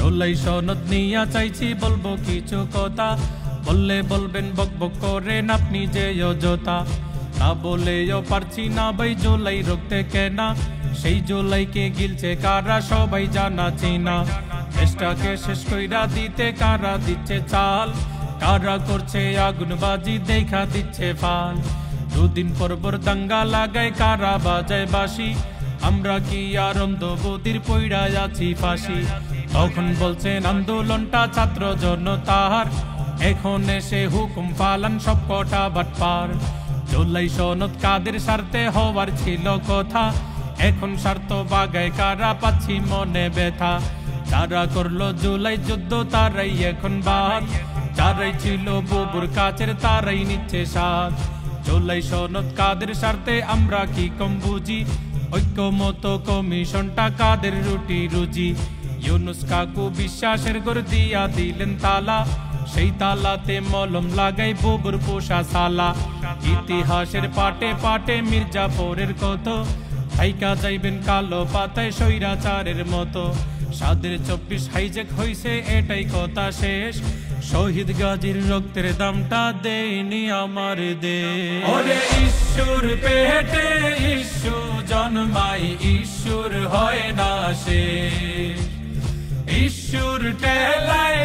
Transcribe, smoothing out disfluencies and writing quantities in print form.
জুলাই সনদ নিয়া চাইছি বলবো কিছু কথা, বললে বলবেন বক বক করেন আপনি যে অযথা। তা বলেও পারছি না ভাই জুলাই রুখতে কেনা, সেই জুলাইকে গিলছে কারা সবাই জানা চিনা। দেশটাকে শেষ কইরা দিতে কারা দিচ্ছে চাল, কারা করছে আগুনবাজি দেখা দিচ্ছে ফাল। দুদিন পর দাঙ্গা লাগায় কারা বাজায় বাঁশি, আমরা কি আর অন্ধবুদ্ধির পইড়া আছি ফাঁসি। তখন বলছেন আন্দোলনটা ছাত্র জনতার, এখন এসে হুকুম পালান সব কটা বাটপার। জুলাই সনদ কাদের স্বার্থে হওয়ার ছিল কথা, এখন স্বার্থ বাগায় কারা পাচ্ছি মনে ব্যথা। যারা করলো জুলাই যুদ্ধ তারাই এখন বাদ, যারাই ছিল বুবুর কাছের তারাই নিচ্ছে স্বাদ। জুলাই সনদ কাদের স্বার্থে আমরা কি কম বুঝি, ঐক্যমত কমিশনটা কাদের রুটি রুজি। ইউনুস কাকু বিশ্বাসের ঘর দিয়া দিলেন তালা, সেই তালাতে মলম লাগাই বুবুর পোষা সালা। ইতিহাসের পাটে পাটে মির্জাফরের কত, থাইকা যাইবেন কালো পাতায় স্বৈরাচারের মতো। সাদের 24 হাইজ্যাক হইছে এটাই কথা শেষ, শহীদ গাজীর রক্তের দামটা দেয়নি আমার দেশ। ওরে ঈশ্বর পেটে ঈশ্বু জন্মাই, ঈশ্বর হয় না শেষ। ঈশ্বর টেলায়